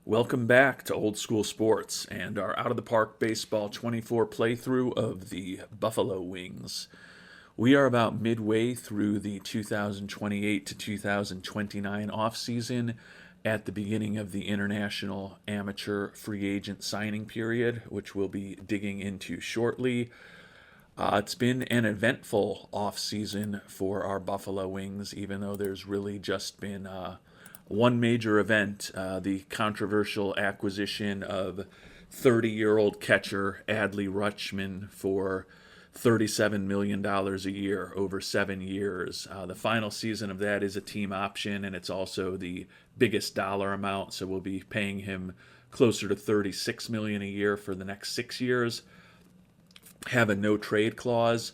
Welcome back to Old School Sports and our Out of the Park Baseball 24 playthrough of the Buffalo Wings. We are about midway through the 2028 to 2029 offseason at the beginning of the international amateur free agent signing period, which we'll be digging into shortly. It's been an eventful offseason for our Buffalo Wings, even though there's really just been one major event, the controversial acquisition of 30-year-old catcher Adley Rutschman for $37 million a year over 7 years. The final season of that is a team option, and it's also the biggest dollar amount, so we'll be paying him closer to $36 million a year for the next 6 years. Have a no trade clause.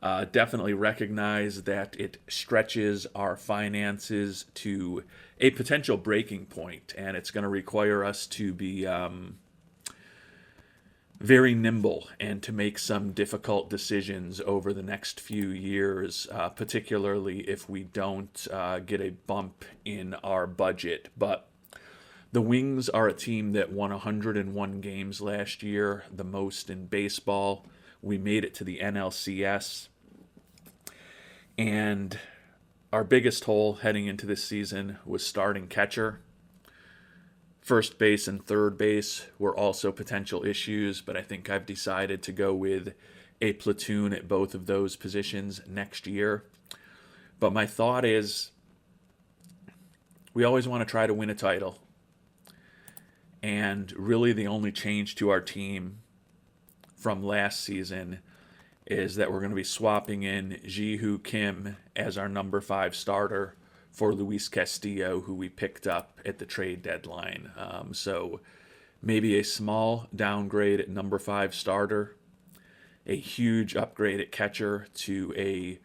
Definitely recognize that it stretches our finances to a potential breaking point, and it's going to require us to be very nimble and to make some difficult decisions over the next few years, particularly if we don't get a bump in our budget. But the Wings are a team that won 101 games last year, the most in baseball. We made it to the NLCS. And our biggest hole heading into this season was starting catcher. First base and third base were also potential issues, but I think I've decided to go with a platoon at both of those positions next year. But my thought is we always want to try to win a title. And really the only change to our team from last season is that we're going to be swapping in Ji-Hoo Kim as our number 5 starter for Luis Castillo, who we picked up at the trade deadline. So maybe a small downgrade at number 5 starter, a huge upgrade at catcher to a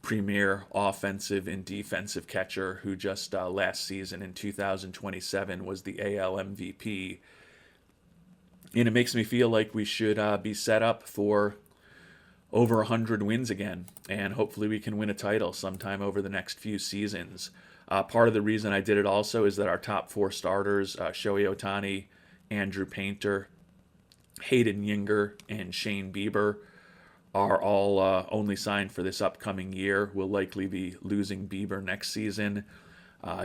premier offensive and defensive catcher who just last season in 2027 was the AL MVP. And it makes me feel like we should be set up for over 100 wins again, and hopefully we can win a title sometime over the next few seasons. Part of the reason I did it also is that our top 4 starters, Shohei Ohtani, Andrew Painter, Hayden Yinger, and Shane Bieber, are all only signed for this upcoming year. We'll likely be losing Bieber next season.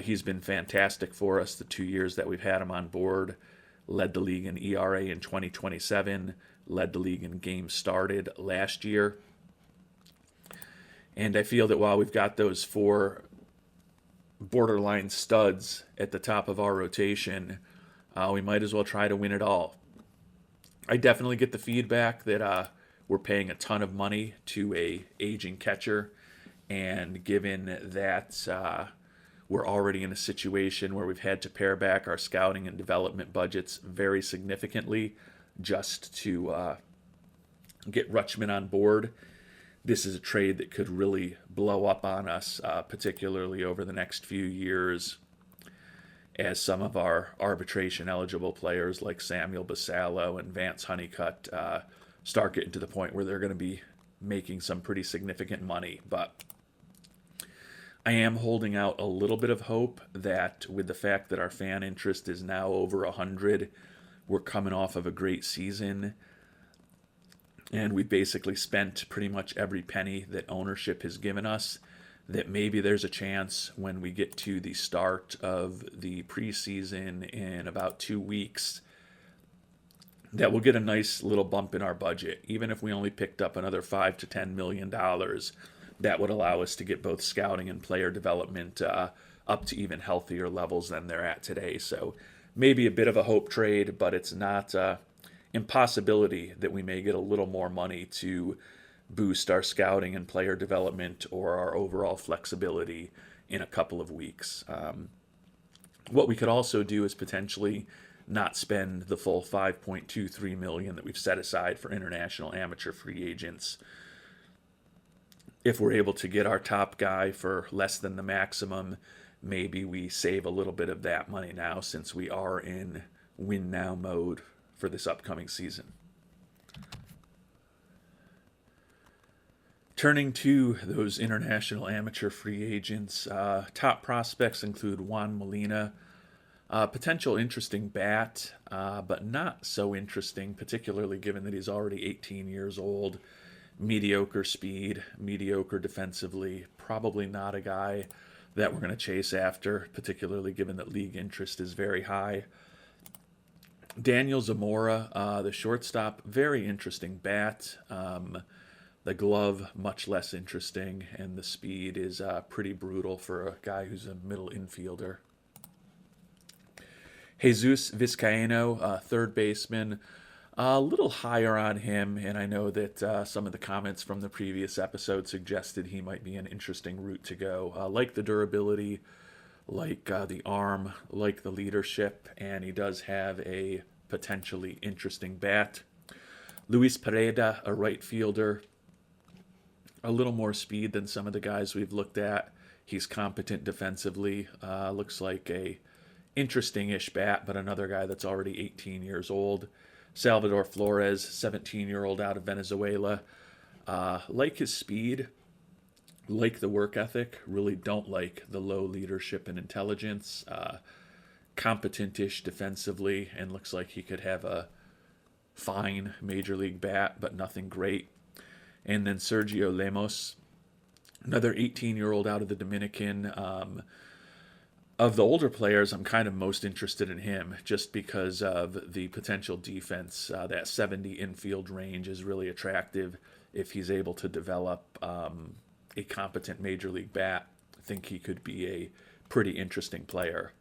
He's been fantastic for us the 2 years that we've had him on board. Led the league in ERA in 2027, led the league in games started last year. And I feel that while we've got those 4 borderline studs at the top of our rotation, we might as well try to win it all. I definitely get the feedback that we're paying a ton of money to a aging catcher, and given that we're already in a situation where we've had to pare back our scouting and development budgets very significantly just to get Rutschman on board. This is a trade that could really blow up on us, particularly over the next few years, as some of our arbitration-eligible players like Samuel Basallo and Vance Honeycutt start getting to the point where they're going to be making some pretty significant money. But I am holding out a little bit of hope that with the fact that our fan interest is now over 100, we're coming off of a great season, and we basically spent pretty much every penny that ownership has given us, that maybe there's a chance when we get to the start of the preseason in about 2 weeks that we'll get a nice little bump in our budget. Even if we only picked up another $5 to $10 million, that would allow us to get both scouting and player development up to even healthier levels than they're at today. So maybe a bit of a hope trade, but it's not impossibility that we may get a little more money to boost our scouting and player development or our overall flexibility in a couple of weeks. What we could also do is potentially not spend the full $5.23 million that we've set aside for international amateur free agents. If we're able to get our top guy for less than the maximum, maybe we save a little bit of that money now since we are in win now mode for this upcoming season. Turning to those international amateur free agents, top prospects include Juan Molina, Potential interesting bat, but not so interesting, particularly given that he's already 18 years old. Mediocre speed, mediocre defensively. Probably not a guy that we're going to chase after, particularly given that league interest is very high. Daniel Zamora, the shortstop, very interesting bat. The glove, much less interesting, and the speed is pretty brutal for a guy who's a middle infielder. Jesus Vizcaino, third baseman, a little higher on him, and I know that some of the comments from the previous episode suggested he might be an interesting route to go. Like the durability, like the arm, like the leadership, and he does have a potentially interesting bat. Luis Pereda, a right fielder, a little more speed than some of the guys we've looked at. He's competent defensively. Looks like a interesting-ish bat, but another guy that's already 18 years old. Salvador Flores, 17-year-old out of Venezuela. Like his speed, like the work ethic, really don't like the low leadership and intelligence. Competent-ish defensively, and looks like he could have a fine major league bat, but nothing great. And then Sergio Lemos, another 18-year-old out of the Dominican. Of the older players, I'm kind of most interested in him just because of the potential defense. That 70 infield range is really attractive if he's able to develop a competent major league bat. I think he could be a pretty interesting player.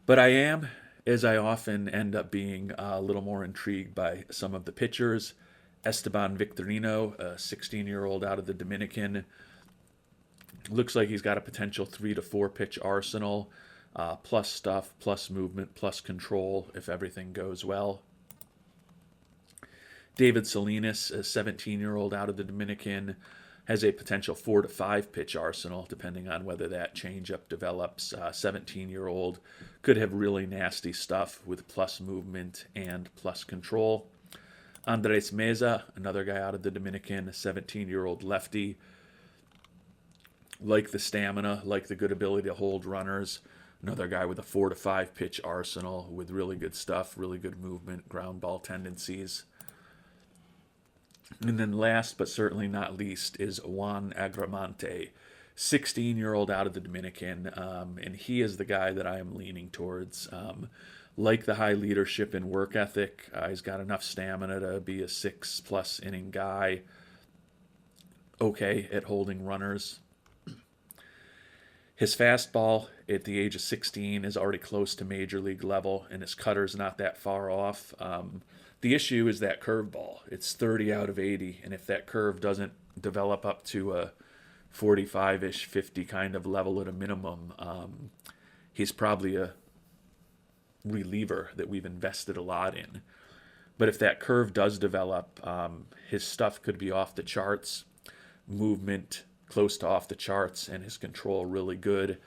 But I am, as I often end up being, a little more intrigued by some of the pitchers. Esteban Victorino, a 16-year-old out of the Dominican. Looks like he's got a potential 3 to 4 pitch arsenal, plus stuff, plus movement, plus control if everything goes well. David Salinas, a 17-year-old out of the Dominican, has a potential 4 to 5 pitch arsenal, depending on whether that changeup develops. 17-year-old could have really nasty stuff with plus movement and plus control. Andres Meza, another guy out of the Dominican, a 17-year-old lefty. Like the stamina, like the good ability to hold runners. Another guy with a 4 to 5 pitch arsenal with really good stuff, really good movement, ground ball tendencies. And then last but certainly not least is Juan Agramante, 16-year-old out of the Dominican, and he is the guy that I am leaning towards. Like the high leadership and work ethic, he's got enough stamina to be a 6+ inning guy. Okay at holding runners. His fastball at the age of 16 is already close to major league level, and his cutter's not that far off. The issue is that curveball. It's 30 out of 80, and if that curve doesn't develop up to a 45-ish, 50 kind of level at a minimum, he's probably a reliever that we've invested a lot in. But if that curve does develop, his stuff could be off the charts. Movement close to off the charts, and his control really good.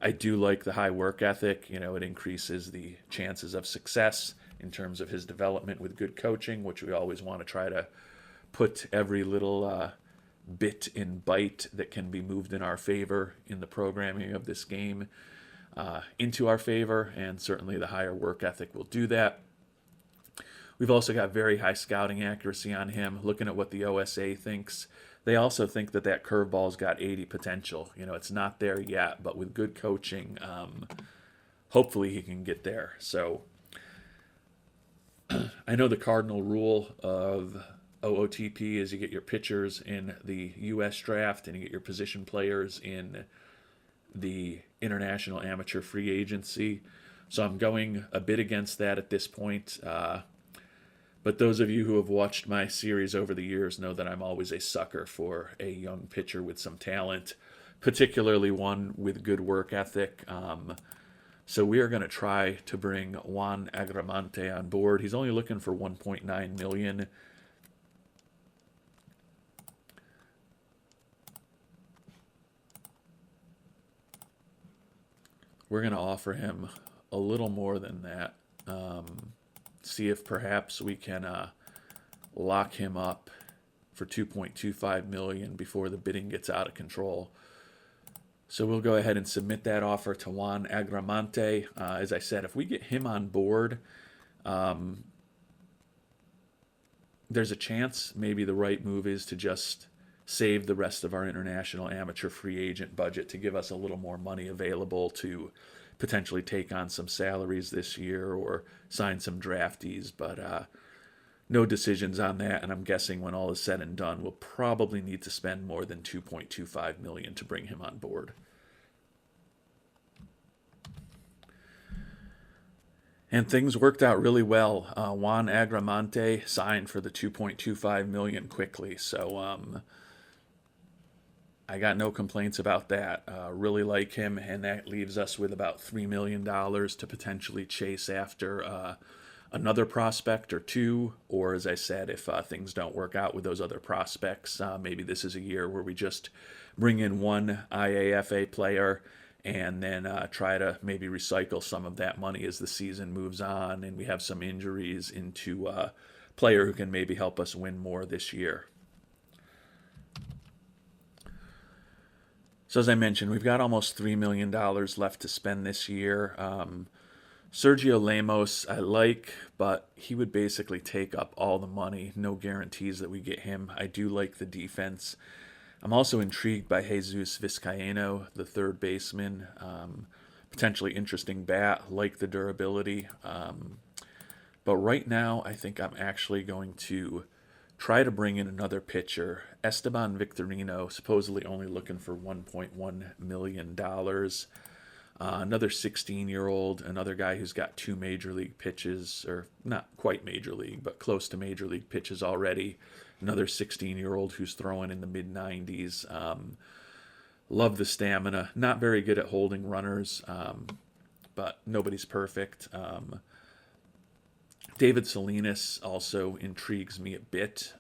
I do like the high work ethic. You know, it increases the chances of success in terms of his development with good coaching, which we always want to try to put every little bit and bite that can be moved in our favor in the programming of this game into our favor, and certainly the higher work ethic will do that. We've also got very high scouting accuracy on him. Looking at what the OSA thinks, they also think that that curveball's got 80 potential. You know, it's not there yet, but with good coaching, hopefully he can get there. So I know the cardinal rule of OOTP is you get your pitchers in the U.S. draft and you get your position players in the International Amateur Free Agency. So I'm going a bit against that at this point. But those of you who have watched my series over the years know that I'm always a sucker for a young pitcher with some talent, particularly one with good work ethic. So we are going to try to bring Juan Agramante on board. He's only looking for $1.9 million. We're going to offer him a little more than that. See if perhaps we can lock him up for $2.25 million before the bidding gets out of control. So we'll go ahead and submit that offer to Juan Agramante. As I said, if we get him on board, there's a chance maybe the right move is to just save the rest of our international amateur free agent budget to give us a little more money available to potentially take on some salaries this year or sign some draftees. But no decisions on that, and I'm guessing when all is said and done, we'll probably need to spend more than 2.25 million to bring him on board. And things worked out really well. Juan Agramante signed for the 2.25 million quickly, so I got no complaints about that. Really like him, and that leaves us with about $3 million to potentially chase after another prospect or two. Or, as I said, if things don't work out with those other prospects, maybe this is a year where we just bring in one IAFA player and then try to maybe recycle some of that money as the season moves on and we have some injuries into a player who can maybe help us win more this year. So as I mentioned, we've got almost $3 million left to spend this year. Sergio Lemos, I like, but he would basically take up all the money. No guarantees that we get him. I do like the defense. I'm also intrigued by Jesus Vizcaino, the third baseman. Potentially interesting bat, like the durability. But right now, I think I'm actually going to try to bring in another pitcher. Esteban Victorino, supposedly only looking for $1.1 million. Another 16-year-old, another guy who's got two major league pitches, or not quite major league, but close to major league pitches already. Another 16-year-old who's throwing in the mid-90s. Love the stamina. Not very good at holding runners, but nobody's perfect. David Salinas also intrigues me a bit.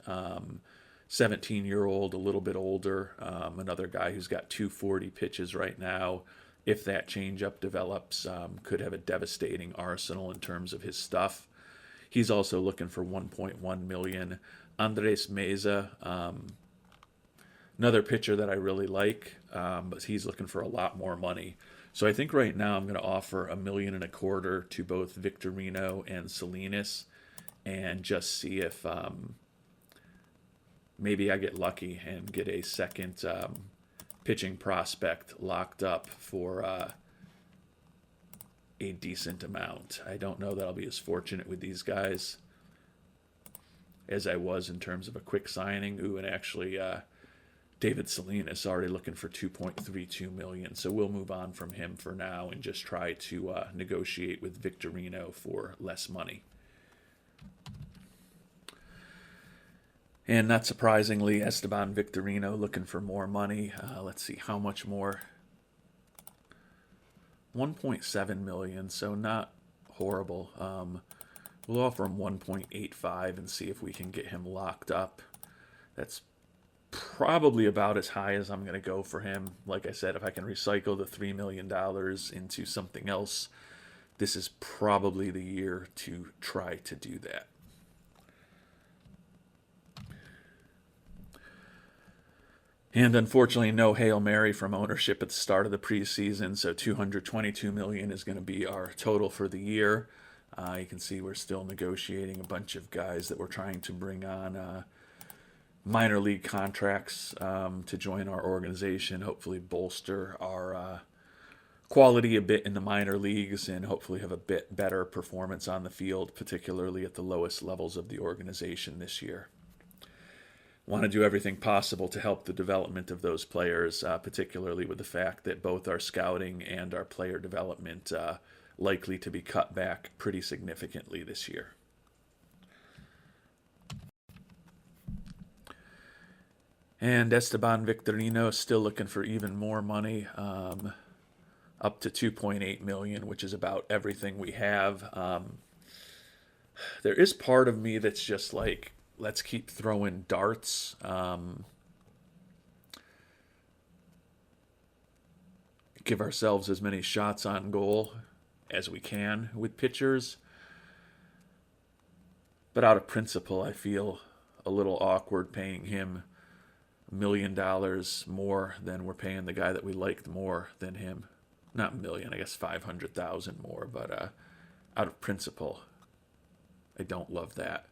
17-year-old, a little bit older. Another guy who's got 240 pitches right now. If that changeup develops, could have a devastating arsenal in terms of his stuff. He's also looking for 1.1 million. Andres Meza, another pitcher that I really like, but he's looking for a lot more money. So I think right now I'm going to offer $1.25 million to both Victorino and Salinas, and just see if maybe I get lucky and get a second pitching prospect locked up for a decent amount. I don't know that I'll be as fortunate with these guys as I was in terms of a quick signing. Ooh, and actually David Salinas already looking for 2.32 million. So we'll move on from him for now and just try to negotiate with Victorino for less money. And not surprisingly, Esteban Victorino looking for more money. Let's see, how much more? 1.7 million, so not horrible. We'll offer him 1.85 and see if we can get him locked up. That's probably about as high as I'm going to go for him. Like I said, if I can recycle the $3 million into something else, this is probably the year to try to do that. And unfortunately, no Hail Mary from ownership at the start of the preseason, so $222 million is going to be our total for the year. You can see we're still negotiating a bunch of guys that we're trying to bring on minor league contracts to join our organization, hopefully bolster our quality a bit in the minor leagues, and hopefully have a bit better performance on the field, particularly at the lowest levels of the organization this year. Want to do everything possible to help the development of those players, particularly with the fact that both our scouting and our player development likely to be cut back pretty significantly this year. And Esteban Victorino still looking for even more money, up to 2.8 million, which is about everything we have. There is part of me that's just like, let's keep throwing darts. Give ourselves as many shots on goal as we can with pitchers. But out of principle, I feel a little awkward paying him $1 million more than we're paying the guy that we liked more than him. Not a million, I guess 500,000 more, but out of principle, I don't love that.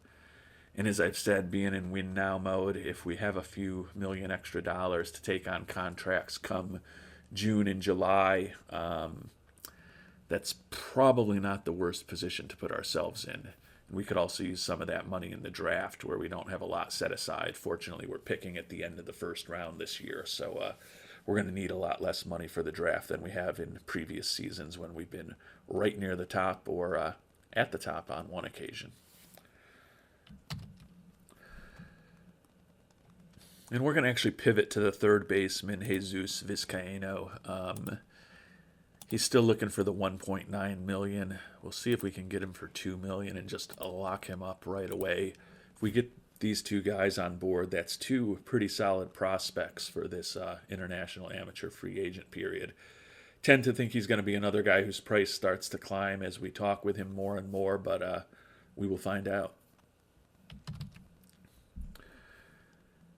And as I've said, being in win now mode, if we have a few million extra dollars to take on contracts come June and July, that's probably not the worst position to put ourselves in. And we could also use some of that money in the draft where we don't have a lot set aside. Fortunately, we're picking at the end of the first round this year, so we're going to need a lot less money for the draft than we have in previous seasons when we've been right near the top or at the top on one occasion. And we're going to actually pivot to the third baseman, Jesus Vizcaino. He's still looking for the $1.9 million. We'll see if we can get him for $2 million and just lock him up right away. If we get these two guys on board, that's two pretty solid prospects for this international amateur free agent period. Tend to think he's going to be another guy whose price starts to climb as we talk with him more and more, but we will find out.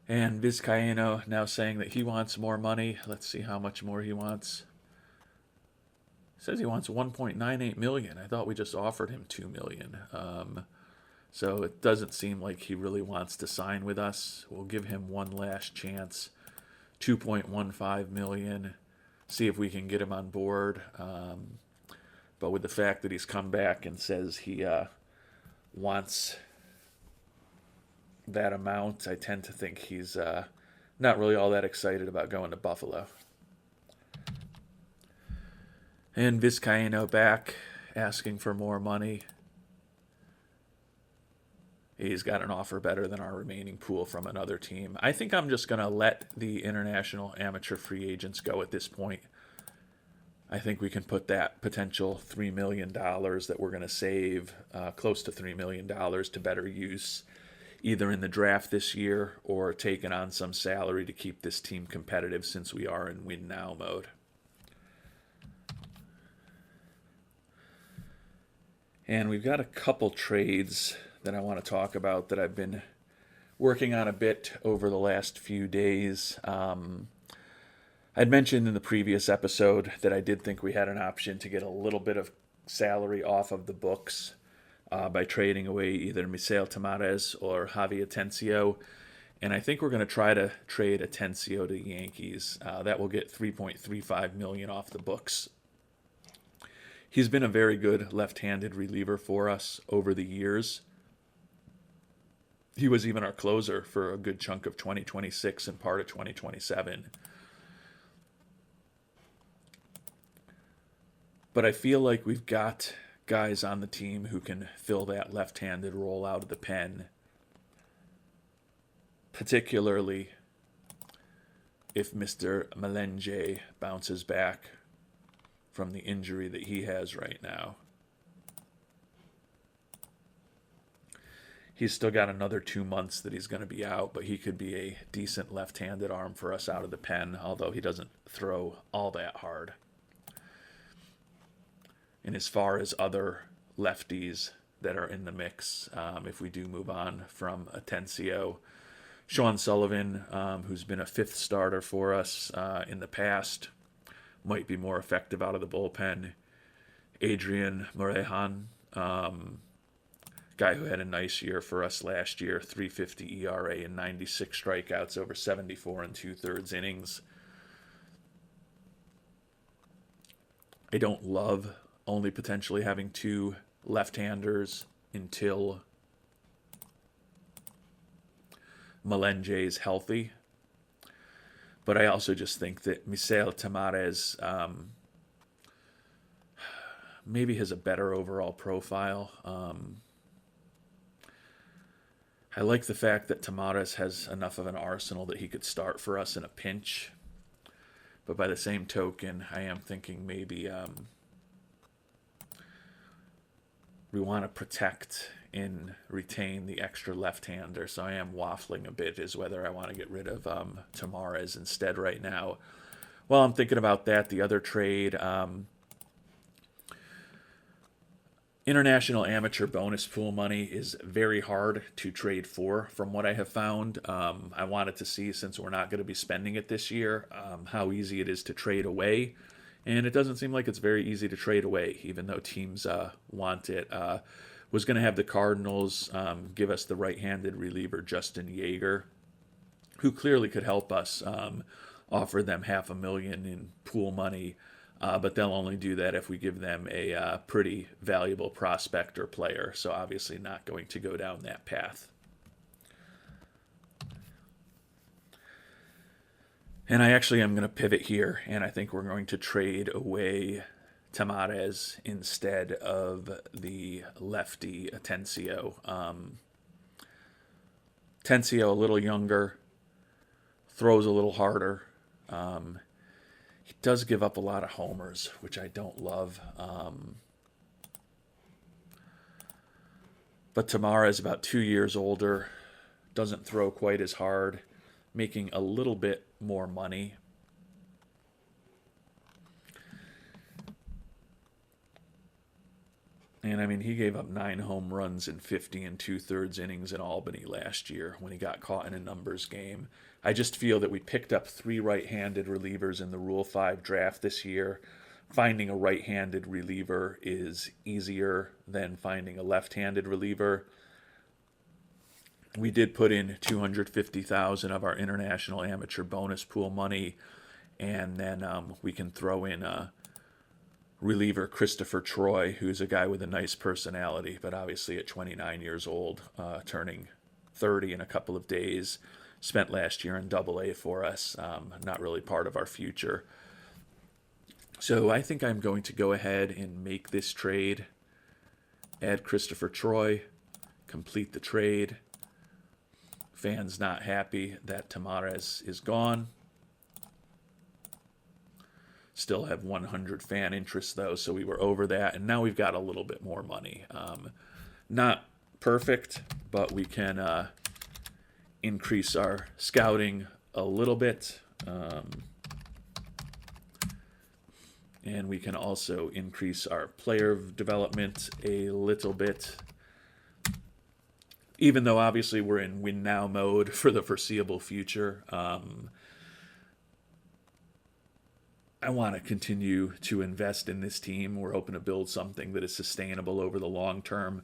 And Vizcaino now saying that he wants more money. Let's see how much more he wants. He says he wants $1.98 million. I thought we just offered him $2 million. So it doesn't seem like he really wants to sign with us. We'll give him one last chance. $2.15 million. See if we can get him on board. But with the fact that he's come back and says he wants that amount, I tend to think he's not really all that excited about going to Buffalo. And Vizcaino back, asking for more money. He's got an offer better than our remaining pool from another team. I think I'm just going to let the international amateur free agents go at this point. I think we can put that potential $3 million that we're going to save, close to $3 million, to better use, either in the draft this year or taking on some salary to keep this team competitive since we are in win now mode. And we've got a couple trades that I want to talk about that I've been working on a bit over the last few days. I'd mentioned in the previous episode that I did think we had an option to get a little bit of salary off of the books by trading away either Misael Tamares or Javi Atencio. And I think we're going to try to trade Atencio to the Yankees. That will get $3.35 million off the books. He's been a very good left-handed reliever for us over the years. He was even our closer for a good chunk of 2026 and part of 2027. But I feel like we've got guys on the team who can fill that left-handed role out of the pen, particularly if Mr. Melenge bounces back from the injury that he has right now. He's still got another 2 months that he's going to be out, but he could be a decent left-handed arm for us out of the pen, although he doesn't throw all that hard. And as far as other lefties that are in the mix, if we do move on from Atencio, Sean Sullivan, who's been a fifth starter for us in the past, might be more effective out of the bullpen. Adrian Morejon, guy who had a nice year for us last year, 3.50 ERA and 96 strikeouts over 74 and 2/3 innings. I don't love only potentially having two left-handers until Melenge is healthy. But I also just think that Misael Tamares maybe has a better overall profile. I like the fact that Tamares has enough of an arsenal that he could start for us in a pinch. But by the same token, I am thinking maybe we want to protect and retain the extra left-hander. So I am waffling a bit as whether I want to get rid of Tamares instead right now. While I'm thinking about that, the other trade, International amateur bonus pool money is very hard to trade for, from what I have found. I wanted to see, since we're not going to be spending it this year, how easy it is to trade away. And it doesn't seem like it's very easy to trade away, even though teams want it. Was going to have the Cardinals give us the right-handed reliever Justin Yeager, who clearly could help us. Offer them $500,000 in pool money, but they'll only do that if we give them a pretty valuable prospect or player. So obviously not going to go down that path. And I actually am going to pivot here, and I think we're going to trade away Tamares instead of the lefty Atencio. Atencio, a little younger, throws a little harder. He does give up a lot of homers, which I don't love. But Tamara is about 2 years older, doesn't throw quite as hard, making a little bit more money. And I mean, he gave up 9 home runs in 50 and 2/3 innings in Albany last year when he got caught in a numbers game. I just feel that we picked up 3 right-handed relievers in the Rule 5 draft this year. Finding a right-handed reliever is easier than finding a left-handed reliever. We did put in $250,000 of our international amateur bonus pool money, and then we can throw in reliever Christopher Troy, who's a guy with a nice personality, but obviously at 29 years old, turning 30 in a couple of days, spent last year in Double-A for us, not really part of our future. So I think I'm going to go ahead and make this trade, add Christopher Troy, complete the trade. Fans not happy that Tamares is gone. Still have 100 fan interest, though, so we were over that. And now we've got a little bit more money. Not perfect, but we can increase our scouting a little bit. And we can also increase our player development a little bit. Even though, obviously, we're in win-now mode for the foreseeable future. I want to continue to invest in this team. We're hoping to build something that is sustainable over the long term.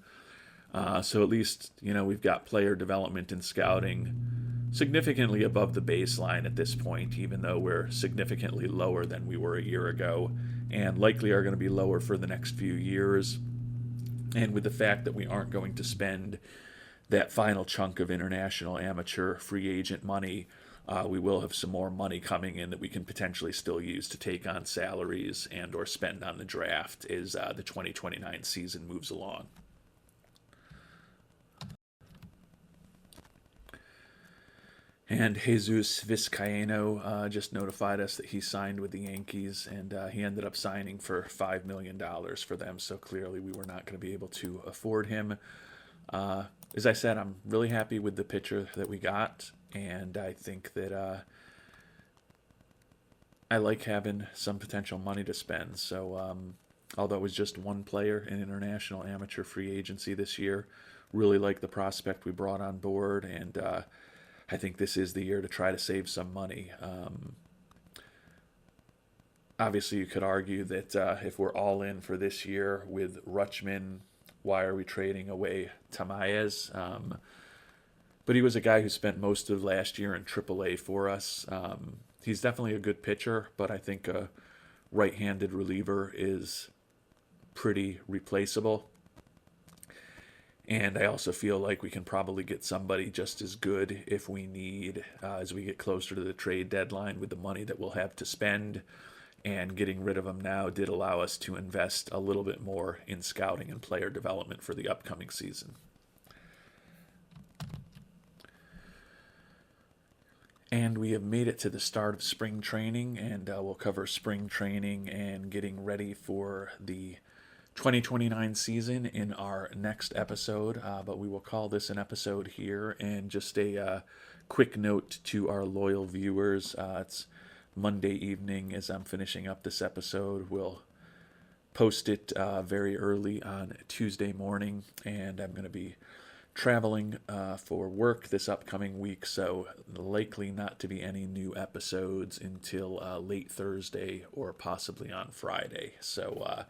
So at least, we've got player development and scouting significantly above the baseline at this point, even though we're significantly lower than we were a year ago, and likely are going to be lower for the next few years. And with the fact that we aren't going to spend that final chunk of international amateur free agent money, we will have some more money coming in that we can potentially still use to take on salaries and or spend on the draft as the 2029 season moves along. And Jesus Vizcaino just notified us that he signed with the Yankees, and he ended up signing for $5 million for them, so clearly we were not going to be able to afford him. As I said, I'm really happy with the pitcher that we got, and I think that I like having some potential money to spend. So although it was just one player in international amateur free agency this year, really like the prospect we brought on board, and I think this is the year to try to save some money. Obviously, you could argue that if we're all in for this year with Rutschman, why are we trading away Tamaez? But he was a guy who spent most of last year in Triple-A for us. He's definitely a good pitcher, but I think a right-handed reliever is pretty replaceable. And I also feel like we can probably get somebody just as good if we need as we get closer to the trade deadline with the money that we'll have to spend. And getting rid of him now did allow us to invest a little bit more in scouting and player development for the upcoming season. And we have made it to the start of spring training, and we'll cover spring training and getting ready for the 2029 season in our next episode, but we will call this an episode here. And just a quick note to our loyal viewers, it's Monday evening as I'm finishing up this episode. We'll post it very early on Tuesday morning, and I'm going to be traveling for work this upcoming week, so likely not to be any new episodes until late Thursday or possibly on Friday. So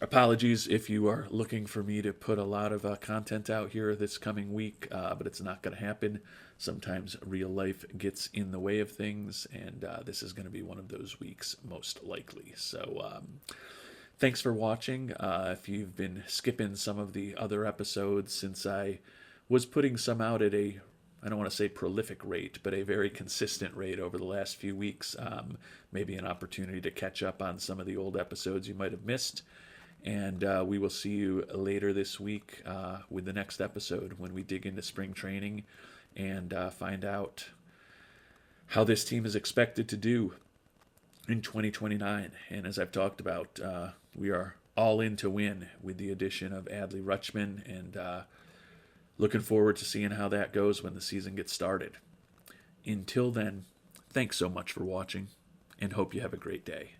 apologies if you are looking for me to put a lot of content out here this coming week, but it's not going to happen. Sometimes real life gets in the way of things, and this is going to be one of those weeks most likely. So thanks for watching. If you've been skipping some of the other episodes, since I was putting some out at a, I don't want to say prolific rate, but a very consistent rate over the last few weeks, maybe an opportunity to catch up on some of the old episodes you might have missed. And we will see you later this week with the next episode when we dig into spring training and find out how this team is expected to do in 2029. And as I've talked about, we are all in to win with the addition of Adley Rutschman, and looking forward to seeing how that goes when the season gets started. Until then, thanks so much for watching, and hope you have a great day.